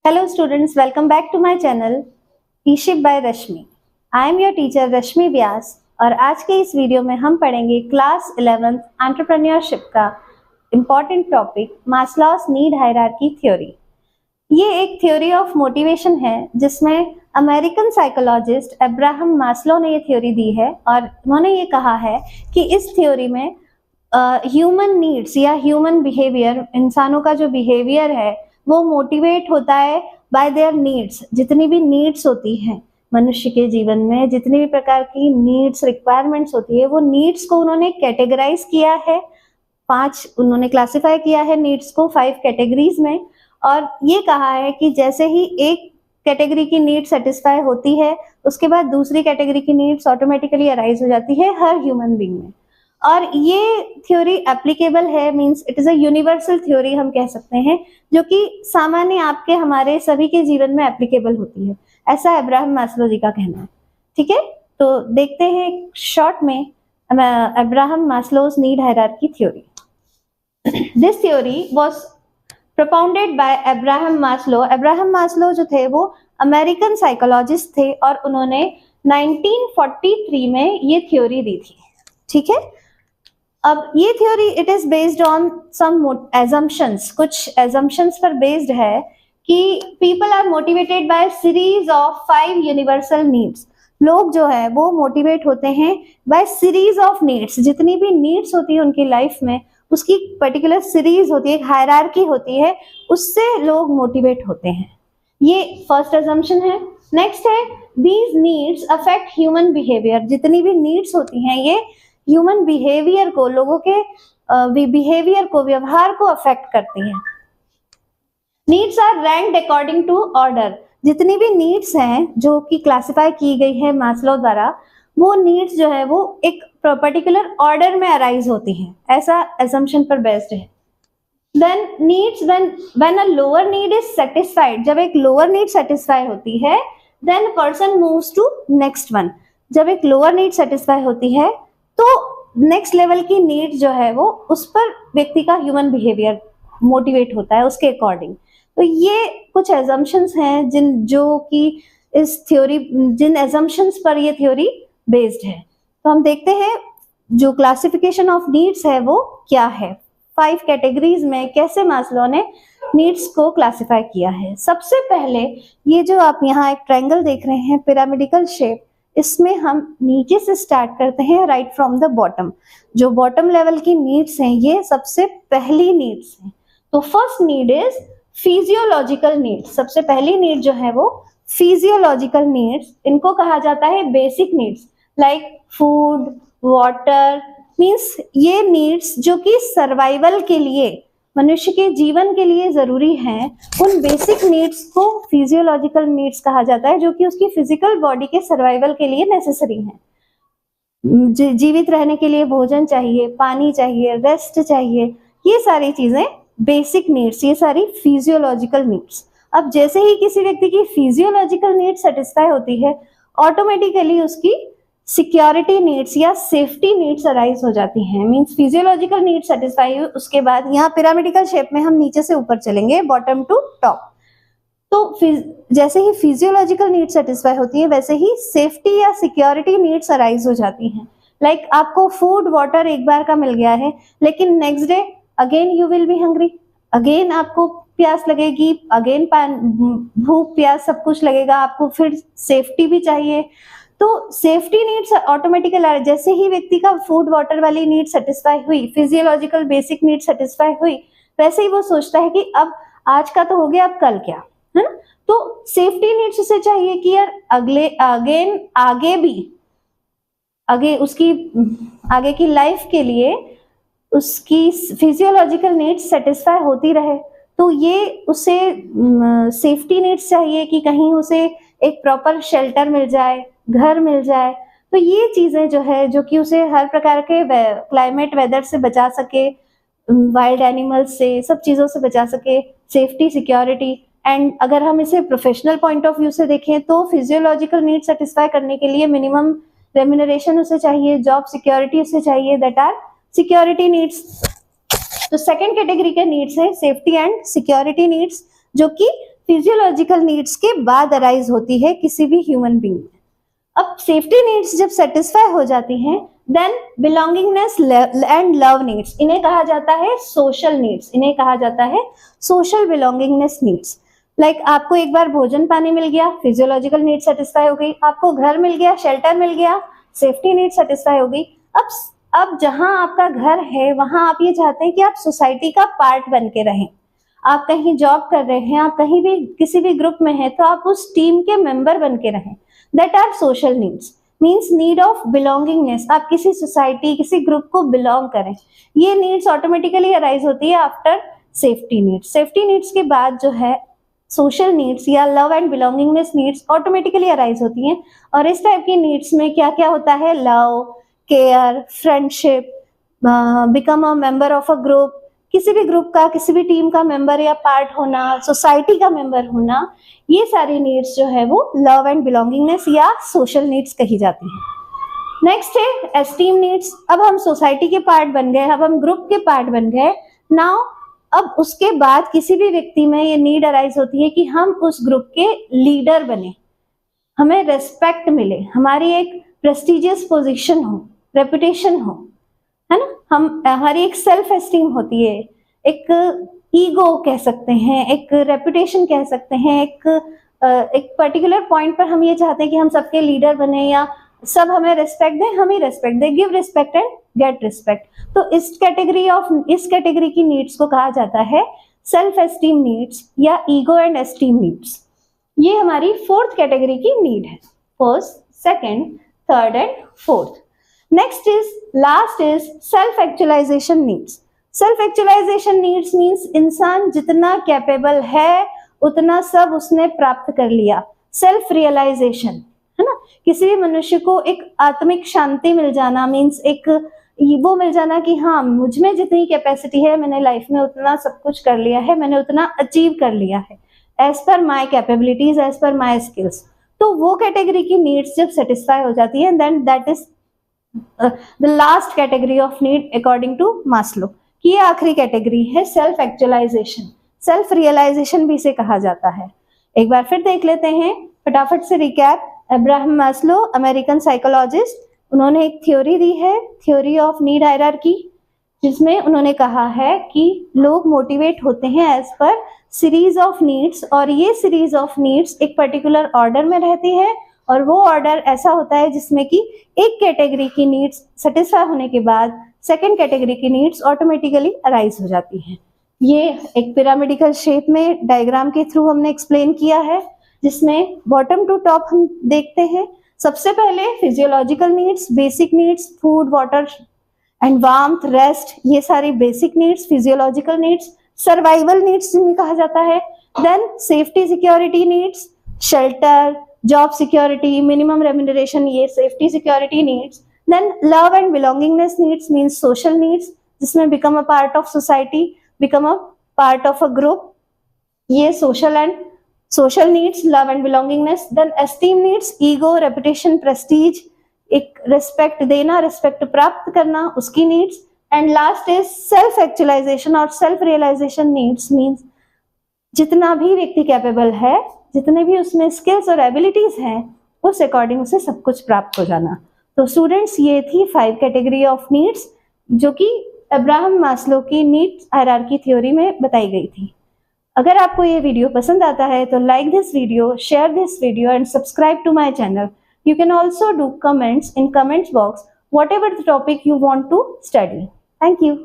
Hello students, welcome back to my channel eShip by Rashmi. I am your teacher रश्मि व्यास और आज के इस video में हम पढ़ेंगे क्लास 11th एंटरप्रेन्योरशिप का important topic मास्लोस need hierarchy theory. ये एक थ्योरी ऑफ मोटिवेशन है जिसमें अमेरिकन साइकोलॉजिस्ट अब्राहम मास्लो ने ये थ्योरी दी है और उन्होंने ये कहा है कि इस थ्योरी में ह्यूमन नीड्स या ह्यूमन बिहेवियर, इंसानों का जो बिहेवियर है वो मोटिवेट होता है बाय देयर नीड्स। जितनी भी नीड्स होती हैं मनुष्य के जीवन में, जितनी भी प्रकार की नीड्स रिक्वायरमेंट्स होती है, वो नीड्स को उन्होंने कैटेगराइज किया है। 5 उन्होंने क्लासिफाई किया है नीड्स को 5 कैटेगरीज में और ये कहा है कि जैसे ही एक कैटेगरी की नीड सेटिस्फाई होती है उसके बाद दूसरी कैटेगरी की नीड्स ऑटोमेटिकली अराइज हो जाती है हर ह्यूमन बीइंग में। और ये थ्योरी एप्लीकेबल है, means it is a universal theory हम कह सकते हैं, जो कि सामान्य आपके हमारे सभी के जीवन में एप्लीकेबल होती है, ऐसा अब्राहम मास्लो जी का कहना है। ठीक है, तो देखते हैं शॉर्ट में Abraham Maslow's need hierarchy theory. This theory was propounded bye Abraham Maslow. Abraham Maslow जो थे वो अमेरिकन साइकोलॉजिस्ट थे और उन्होंने 1943 में ये थ्योरी दी थी। ठीक है, अब ये theory it is based on some assumptions, कुछ एजम्पशंस पर बेस्ड है कि people are motivated by series of 5 universal needs. लोग जो है वो मोटिवेट होते हैं बाय सीरीज ऑफ नीड्स। जितनी भी नीड्स होती है उनकी लाइफ में उसकी पर्टिकुलर सीरीज होती है, एक हायरार्की होती है, उससे लोग मोटिवेट होते हैं। ये फर्स्ट एजम्पशन है। नेक्स्ट है these needs affect human behaviour. जितनी भी नीड्स होती हैं ये ह्यूमन बिहेवियर को, लोगों के बिहेवियर को, व्यवहार को अफेक्ट करती हैं। Needs are ranked according to order. जितनी भी नीड्स हैं जो कि क्लासिफाई की गई है मास्लो द्वारा, वो नीड्स जो है वो एक पर्टिकुलर ऑर्डर में अराइज होती हैं, ऐसा असम्पशन पर बेस्ड है। Then needs when a lower need is satisfied, जब एक लोअर नीड सेटिस्फाई होती है then person moves to next one. जब एक लोअर नीड सेटिस्फाई होती है तो नेक्स्ट लेवल की नीड जो है वो उस पर व्यक्ति का ह्यूमन बिहेवियर मोटिवेट होता है उसके अकॉर्डिंग। तो ये कुछ एजम्पशंस हैं जो कि इस थ्योरी, जिन एजम्पशंस पर ये थ्योरी बेस्ड है। तो हम देखते हैं जो क्लासिफिकेशन ऑफ नीड्स है वो क्या है, 5 कैटेगरीज में कैसे मास्लो ने नीड्स को क्लासिफाई किया है। सबसे पहले ये जो आप यहाँ एक ट्रायंगल देख रहे हैं पिरामिडिकल शेप, इसमें हम नीचे से स्टार्ट करते हैं राइट फ्रॉम द बॉटम। जो बॉटम लेवल की नीड्स हैं ये सबसे पहली नीड्स हैं। तो first need is physiological needs. सबसे पहली नीड जो है वो फिजियोलॉजिकल नीड्स, इनको कहा जाता है basic needs like food, water, means ये नीड्स जो कि सर्वाइवल के लिए, मनुष्य के जीवन के लिए जरूरी हैं, उन बेसिक नीड्स को फिजियोलॉजिकल नीड्स कहा जाता है, जो कि उसकी फिजिकल बॉडी के सर्वाइवल के लिए नेसेसरी हैं। जीवित रहने के लिए भोजन चाहिए, पानी चाहिए, रेस्ट चाहिए, ये सारी चीजें बेसिक नीड्स, ये सारी फिजियोलॉजिकल नीड्स। अब जैसे ही किसी व्यक्ति की फिजियोलॉजिकल नीड सेटिस्फाई होती है ऑटोमेटिकली उसकी सिक्योरिटी नीड्स या सेफ्टी नीड्स अराइज हो जाती हैं। मींस फिजियोलॉजिकल नीड सेटिस्फाई हुई, उसके बाद यहाँ पिरामिडिकल शेप में हम नीचे से ऊपर चलेंगे, बॉटम टू टॉप। तो जैसे ही फिजियोलॉजिकल नीड सेटिस्फाई होती है वैसे ही सेफ्टी या सिक्योरिटी नीड्स अराइज हो जाती हैं। लाइक आपको फूड वाटर एक बार का मिल गया है, लेकिन next day again you will be hungry, again आपको प्यास लगेगी, अगेन भूख प्यास सब कुछ लगेगा, आपको फिर सेफ्टी भी चाहिए। तो सेफ्टी नीड्स ऑटोमेटिकल, जैसे ही व्यक्ति का फूड वाटर वाली नीड सेटिस्फाई हुई, फिजियोलॉजिकल बेसिक नीड सेटिस्फाई हुई, वैसे ही वो सोचता है कि अब आज का तो हो गया, अब कल क्या, है ना। तो सेफ्टी नीड्स उसे चाहिए कि यार आगे भी, आगे उसकी आगे की लाइफ के लिए उसकी फिजियोलॉजिकल नीड्स सेटिस्फाई होती रहे। तो ये उसे सेफ्टी नीड्स चाहिए कि कहीं उसे एक प्रॉपर शेल्टर मिल जाए, घर मिल जाए। तो ये चीजें जो है, जो कि उसे हर प्रकार के क्लाइमेट वेदर से बचा सके, वाइल्ड एनिमल्स से, सब चीजों से बचा सके, सेफ्टी, सिक्योरिटी। एंड अगर हम इसे प्रोफेशनल पॉइंट ऑफ व्यू से देखें तो फिजियोलॉजिकल नीड सेटिस्फाई करने के लिए मिनिमम रेम्यूनरेशन उसे चाहिए, जॉब सिक्योरिटी उसे चाहिए, दैट आर सिक्योरिटी नीड्स। तो सेकंड कैटेगरी के नीड्स है सेफ्टी एंड सिक्योरिटी नीड्स, जो कि फिजियोलॉजिकल नीड्स के बाद अराइज होती है किसी भी ह्यूमन बीइंग में। अब सेफ्टी नीड्स जब सेटिस्फाई हो जाती हैं, then belongingness and love needs, इन्हें कहा जाता है सोशल नीड्स, इन्हें कहा जाता है सोशल बिलोंगिंगनेस नीड्स। लाइक आपको एक बार भोजन पानी मिल गया, फिजियोलॉजिकल नीड सेटिस्फाई हो गई। आपको घर मिल गया, शेल्टर मिल गया, सेफ्टी नीड सेटिस्फाई हो गई। अब जहां आपका घर है वहां आप ये चाहते हैं कि आप सोसाइटी का पार्ट बन के रहें। आप कहीं जॉब कर रहे हैं, आप कहीं भी किसी भी ग्रुप में हैं, तो आप उस टीम के मेंबर बन के रहें। That are social needs, means need of belongingness. आप किसी सोसाइटी, किसी ग्रुप को बिलोंग करें। ये नीड्स ऑटोमेटिकली अराइज होती है after safety needs. Safety needs के बाद जो है सोशल नीड्स या love and belongingness needs automatically arise होती हैं। और इस टाइप की नीड्स में क्या क्या होता है? Love, care, friendship, become a member of a group, किसी भी ग्रुप का, किसी भी टीम का मेंबर या पार्ट होना, सोसाइटी का मेंबर होना, ये सारी नीड्स जो है वो लव एंड बिलोंगिंगनेस या सोशल नीड्स कही जाती हैं। नेक्स्ट है एस्टीम नीड्स। अब हम सोसाइटी के पार्ट बन गए, अब हम ग्रुप के पार्ट बन गए। नाउ अब उसके बाद किसी भी व्यक्ति में ये नीड अराइज होती है कि हम उस ग्रुप के लीडर बने, हमें रेस्पेक्ट मिले, हमारी एक प्रेस्टिजियस पोजीशन हो, रेपुटेशन हो, है ना। हमारी एक सेल्फ एस्टीम होती है, एक ईगो कह सकते हैं, एक रेपुटेशन कह सकते हैं, एक पर्टिकुलर पॉइंट पर हम ये चाहते हैं कि हम सबके लीडर बने या सब हमें रिस्पेक्ट दें, हम ही रिस्पेक्ट दें, give respect and get respect. तो इस कैटेगरी की नीड्स को कहा जाता है सेल्फ एस्टीम नीड्स या ईगो एंड एस्टीम नीड्स। ये हमारी फोर्थ कैटेगरी की नीड है। First, second, third and fourth. Next is last is self actualization needs. Self actualization needs means इंसान जितना कैपेबल है उतना सब उसने प्राप्त कर लिया। सेल्फ रियलाइजेशन, है ना। किसी भी मनुष्य को एक आत्मिक शांति मिल जाना, मीन्स एक वो मिल जाना कि हाँ, मुझ में जितनी कैपेसिटी है, मैंने लाइफ में उतना सब कुछ कर लिया है, मैंने उतना अचीव कर लिया है as per my capabilities, as per my skills. तो वो कैटेगरी की नीड्स जब सेटिस्फाई हो जाती है, then that is the last category of need according to Maslow. ये आखिरी कैटेगरी है सेल्फ एक्चुअलाइजेशन। सेल्फ रियलाइजेशन भी इसे कहा जाता है। एक बार फिर देख लेते हैं फटाफट से recap. Abraham Maslow, American psychologist, उन्होंने एक थ्योरी दी है, थ्योरी ऑफ नीड हायरार्की, जिसमें उन्होंने कहा है कि लोग मोटिवेट होते हैं as per series of needs, और ये सीरीज ऑफ नीड्स एक पर्टिकुलर ऑर्डर में रहती है, और वो ऑर्डर ऐसा होता है जिसमें कि एक कैटेगरी की नीड्स सेटिस्फाई होने के बाद सेकेंड कैटेगरी की नीड्स ऑटोमेटिकली अराइज हो जाती हैं। ये एक पिरामिडिकल शेप में डायग्राम के थ्रू हमने एक्सप्लेन किया है, जिसमें बॉटम टू टॉप हम देखते हैं। सबसे पहले physiological needs, basic needs, food, water and warmth, rest, ये सारी basic needs, physiological needs. Survival needs जिन्हें कहा जाता है। Then safety security needs, shelter, job security, minimum remuneration, ये safety security needs. Then love and belongingness needs means social needs, जिसमें become a part of society, become a part of a group, ये social needs, love and belongingness. Then esteem needs, ego, reputation, Prestige, एक respect देना, respect प्राप्त करना, उसकी needs. And last is self actualization और self realization needs means जितना भी व्यक्ति कैपेबल है, जितने भी उसमें स्किल्स और एबिलिटीज हैं, उस अकॉर्डिंग उसे सब कुछ प्राप्त हो जाना। तो स्टूडेंट्स, ये थी 5 कैटेगरी ऑफ नीड्स जो कि अब्राहम मास्लो की नीड हायरार्की थ्योरी में बताई गई थी। अगर आपको ये वीडियो पसंद आता है तो like this video, share this video and subscribe to my channel. You can also do comments in comments box whatever the topic you want to study. Thank you.